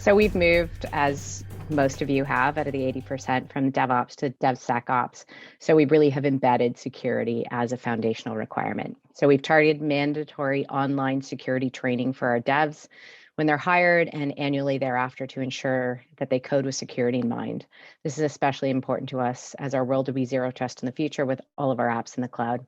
So we've moved, as most of you have, out of the 80% from DevOps to DevSecOps. So we really have embedded security as a foundational requirement. So we've targeted mandatory online security training for our devs when they're hired and annually thereafter to ensure that they code with security in mind. This is especially important to us as our world will be zero trust in the future with all of our apps in the cloud.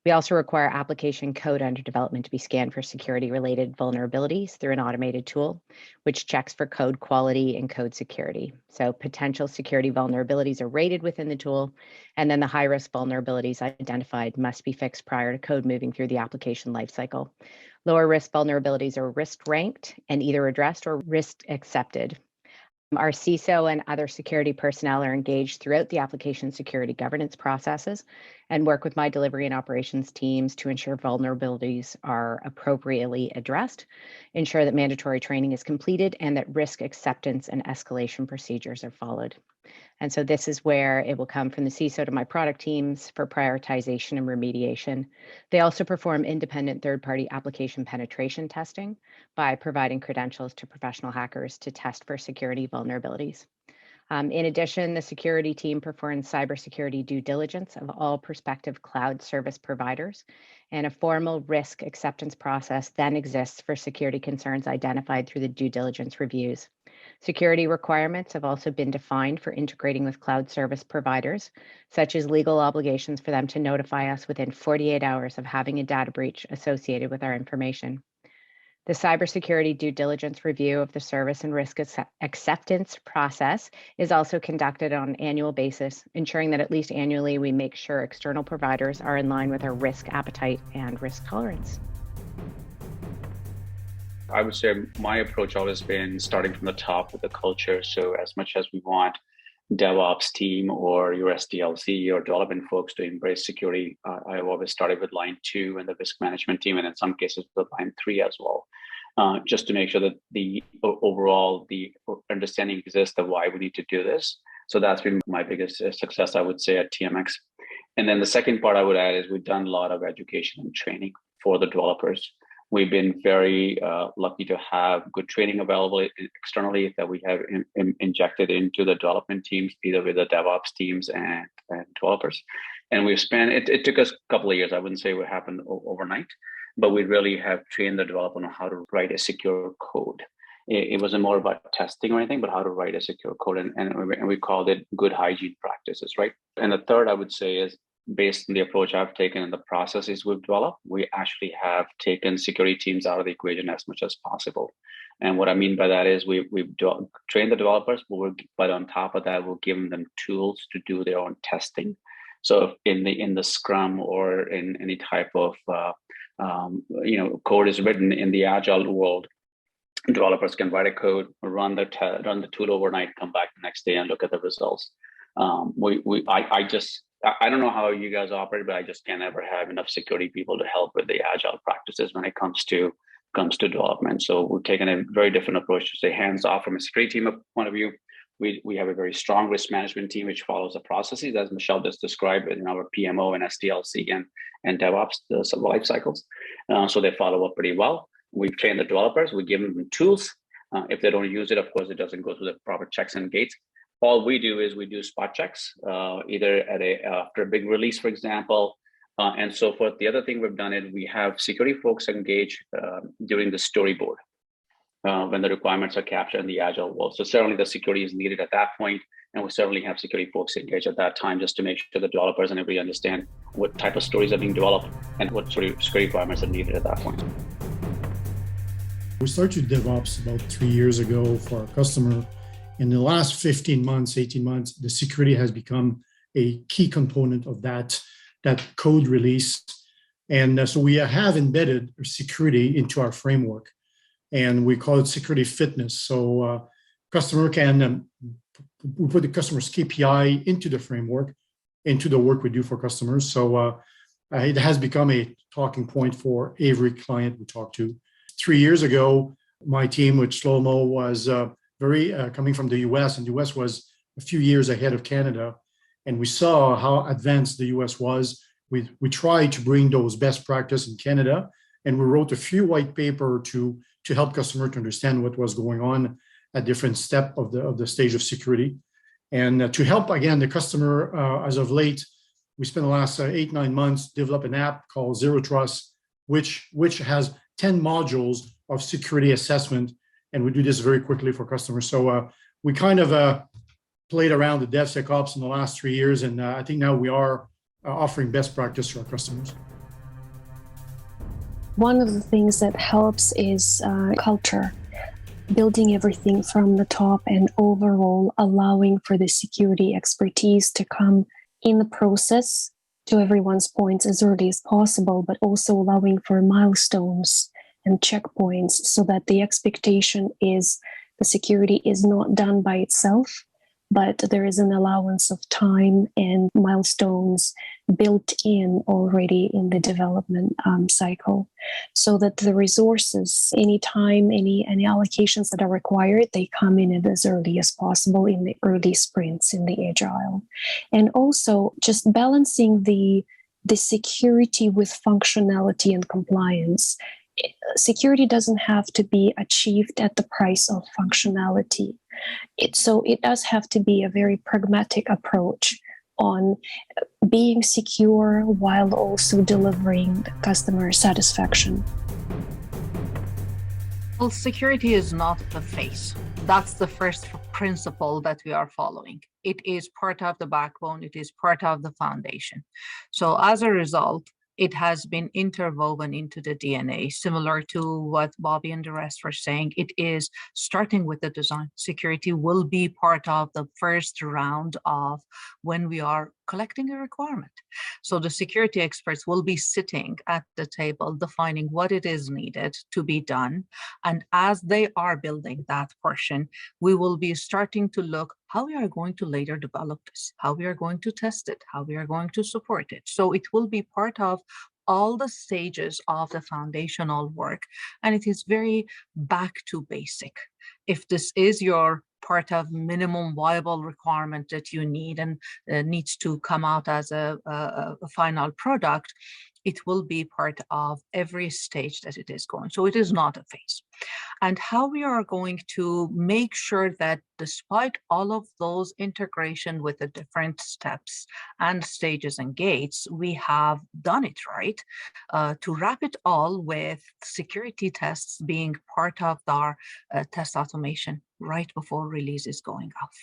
We also require application code under development to be scanned for security-related vulnerabilities through an automated tool, which checks for code quality and code security. So potential security vulnerabilities are rated within the tool, and then the high-risk vulnerabilities identified must be fixed prior to code moving through the application lifecycle. Lower risk vulnerabilities are risk ranked and either addressed or risk accepted. Our CISO and other security personnel are engaged throughout the application security governance processes and work with my delivery and operations teams to ensure vulnerabilities are appropriately addressed, ensure that mandatory training is completed, and that risk acceptance and escalation procedures are followed. And so this is where it will come from the CISO to my product teams for prioritization and remediation. They also perform independent third-party application penetration testing by providing credentials to professional hackers to test for security vulnerabilities. In addition, the security team performs cybersecurity due diligence of all prospective cloud service providers, and a formal risk acceptance process then exists for security concerns identified through the due diligence reviews. Security requirements have also been defined for integrating with cloud service providers, such as legal obligations for them to notify us within 48 hours of having a data breach associated with our information. The cybersecurity due diligence review of the service and risk acceptance process is also conducted on an annual basis, ensuring that at least annually we make sure external providers are in line with our risk appetite and risk tolerance. I would say my approach always been starting from the top with the culture. So as much as we want DevOps team or your SDLC or development folks to embrace security, I've always started with line 2 and the risk management team, and in some cases with line 3 as well, just to make sure that the overall understanding exists of why we need to do this. So that's been my biggest success, I would say, at TMX. And then the second part I would add is we've done a lot of education and training for the developers. We've been very lucky to have good training available externally that we have injected into the development teams, either with the DevOps teams and developers. And we've spent, it took us a couple of years. I wouldn't say it happened overnight, but we really have trained the developer on how to write a secure code. It wasn't more about testing or anything, but how to write a secure code. And we called it good hygiene practices, right? And the third I would say is, based on the approach I've taken and the processes we've developed, we actually have taken security teams out of the equation as much as possible. And what I mean by that is we've trained the developers, but on top of that, we're giving them tools to do their own testing. So in the Scrum or in any type of code is written in the Agile world, developers can write a code, run the tool overnight, come back the next day and look at the results. I don't know how you guys operate, but I just can't ever have enough security people to help with the agile practices when it comes to development. So we've taken a very different approach to say hands off from a security team point of view. We have a very strong risk management team which follows the processes as Michelle just described in our PMO and SDLC and DevOps, the life cycles. So they follow up pretty well. We've trained the developers. We give them tools. If they don't use it, of course, it doesn't go through the proper checks and gates. All we do is we do spot checks, either after a big release, for example, and so forth. The other thing we've done is we have security folks engage during the storyboard when the requirements are captured in the Agile world. So certainly the security is needed at that point, and we certainly have security folks engage at that time just to make sure the developers and everybody understand what type of stories are being developed and what sort of security requirements are needed at that point. We started DevOps about 3 years ago for our customer. In the last 15 months, 18 months, the security has become a key component of that code release. And so we have embedded security into our framework, and we call it security fitness. So customer can, we put the customer's KPI into the framework, into the work we do for customers. So it has become a talking point for every client we talk to. 3 years ago, my team with Shlomo was coming from the US, and the US was a few years ahead of Canada. And we saw how advanced the US was. We tried to bring those best practice in Canada, and we wrote a few white paper to help customers to understand what was going on at different step of the stage of security. And to help, again, the customer, as of late, we spent the last 8-9 months develop an app called Zero Trust, which has 10 modules of security assessment. And we do this very quickly for customers. So we kind of played around the DevSecOps in the last 3 years. And I think now we are offering best practice to our customers. One of the things that helps is culture, building everything from the top and overall allowing for the security expertise to come in the process to everyone's points as early as possible, but also allowing for milestones and checkpoints so that the expectation is the security is not done by itself, but there is an allowance of time and milestones built in already in the development cycle, so that the resources, any time, any allocations that are required, they come in as early as possible in the early sprints in the agile. And also just balancing the security with functionality and compliance. Security doesn't have to be achieved at the price of functionality. So it does have to be a very pragmatic approach on being secure while also delivering customer satisfaction. Well, security is not the face. That's the first principle that we are following. It is part of the backbone. It is part of the foundation. So as a result, it has been interwoven into the DNA, similar to what Bobby and the rest were saying. It is starting with the design. Security will be part of the first round of when we are collecting a requirement. So the security experts will be sitting at the table defining what it is needed to be done. And as they are building that portion, we will be starting to look how we are going to later develop this, how we are going to test it, how we are going to support it. So it will be part of all the stages of the foundational work. And it is very back to basic. If this is your part of minimum viable requirement that you need and needs to come out as a final product, it will be part of every stage that it is going. So it is not a phase. And how we are going to make sure that despite all of those integration with the different steps and stages and gates, we have done it right, to wrap it all with security tests being part of our test automation right before release is going off.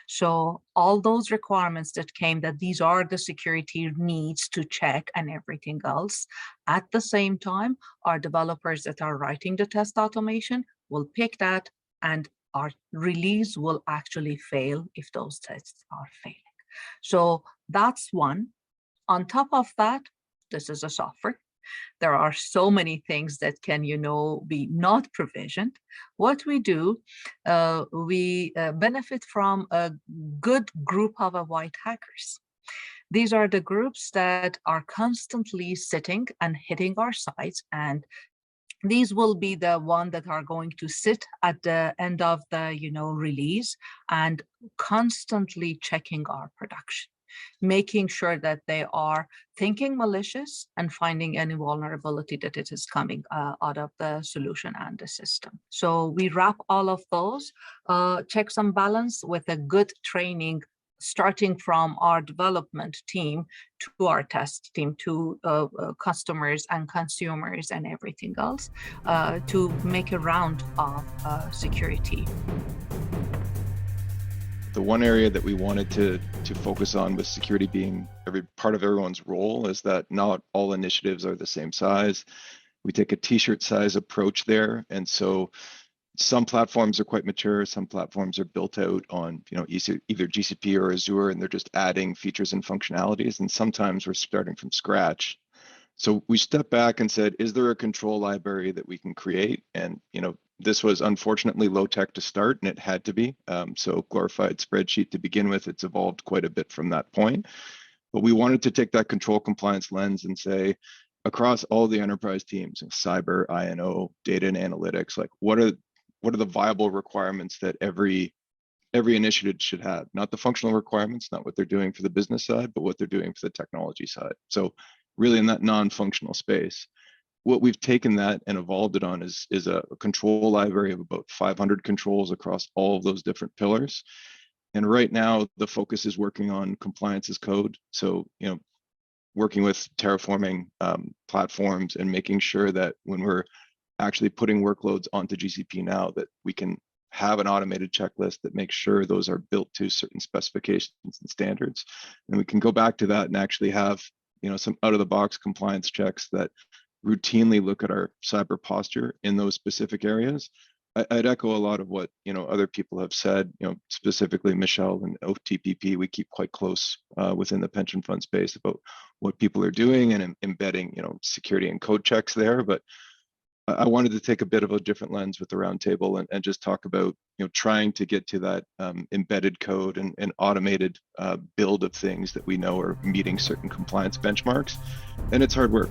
So all those requirements that came, that these are the security needs to check and everything else. At the same time, our developers that are writing the test automation will pick that, and our release will actually fail if those tests are failing. So that's one. On top of that, this is a software. There are so many things that can, be not provisioned. What we do, we benefit from a good group of white hackers. These are the groups that are constantly sitting and hitting our sites, and these will be the ones that are going to sit at the end of the release and constantly checking our production, making sure that they are thinking malicious and finding any vulnerability that it is coming out of the solution and the system. So we wrap all of those checks and balance with a good training, starting from our development team to our test team, to customers and consumers and everything else, to make a round of security. The one area that we wanted to focus on with security being every part of everyone's role is that not all initiatives are the same size. We take a t-shirt size approach there. And so some platforms are quite mature. Some platforms are built out on either GCP or Azure, and they're just adding features and functionalities. And sometimes we're starting from scratch. So we stepped back and said, is there a control library that we can create? And this was unfortunately low tech to start, and it had to be. So glorified spreadsheet to begin with, it's evolved quite a bit from that point. But we wanted to take that control compliance lens and say, across all the enterprise teams, cyber, I&O, data and analytics, like what are the viable requirements that every initiative should have? Not the functional requirements, not what they're doing for the business side, but what they're doing for the technology side. So really in that non-functional space. what we've taken that and evolved it on is a control library of about 500 controls across all of those different pillars. And right now, the focus is working on compliance as code. So, working with terraforming platforms and making sure that when we're actually putting workloads onto GCP now, that we can have an automated checklist that makes sure those are built to certain specifications and standards. And we can go back to that and actually have, some out-of-the-box compliance checks that routinely look at our cyber posture in those specific areas. I'd echo a lot of what other people have said. Specifically Michelle and OTPP, we keep quite close within the pension fund space about what people are doing and embedding security and code checks there. But I wanted to take a bit of a different lens with the roundtable and just talk about trying to get to that embedded code and automated build of things that we know are meeting certain compliance benchmarks, and it's hard work.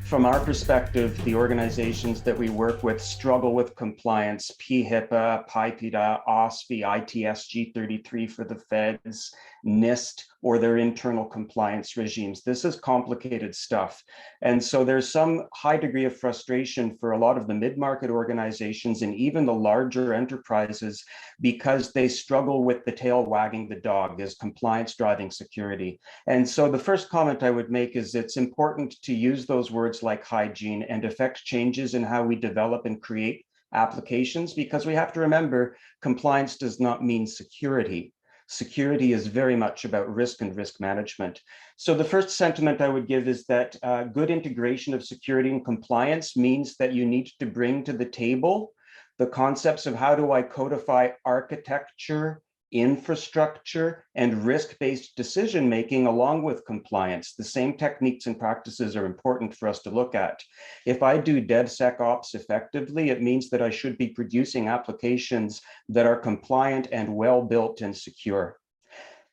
From our perspective, the organizations that we work with struggle with compliance, PHIPAA, PIPEDA, OSFI, ITSG 33 for the feds, NIST, or their internal compliance regimes. This is complicated stuff. And so there's some high degree of frustration for a lot of the mid-market organizations and even the larger enterprises because they struggle with the tail wagging the dog. Is compliance driving security? And so the first comment I would make is it's important to use those words like hygiene and effect changes in how we develop and create applications, because we have to remember compliance does not mean security. Security is very much about risk and risk management. So the first sentiment I would give is that good integration of security and compliance means that you need to bring to the table the concepts of how do I codify architecture, infrastructure, and risk-based decision-making along with compliance. The same techniques and practices are important for us to look at. If I do DevSecOps effectively, it means that I should be producing applications that are compliant and well-built and secure.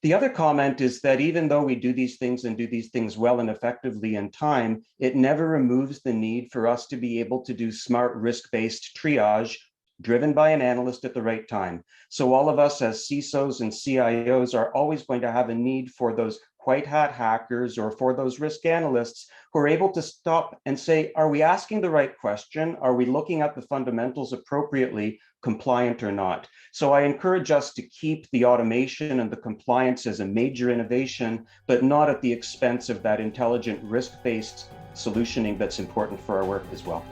The other comment is that even though we do these things and do these things well and effectively in time, it never removes the need for us to be able to do smart risk-based triage driven by an analyst at the right time. So all of us as CISOs and CIOs are always going to have a need for those white hat hackers or for those risk analysts who are able to stop and say, are we asking the right question? Are we looking at the fundamentals appropriately, compliant or not? So I encourage us to keep the automation and the compliance as a major innovation, but not at the expense of that intelligent risk-based solutioning that's important for our work as well.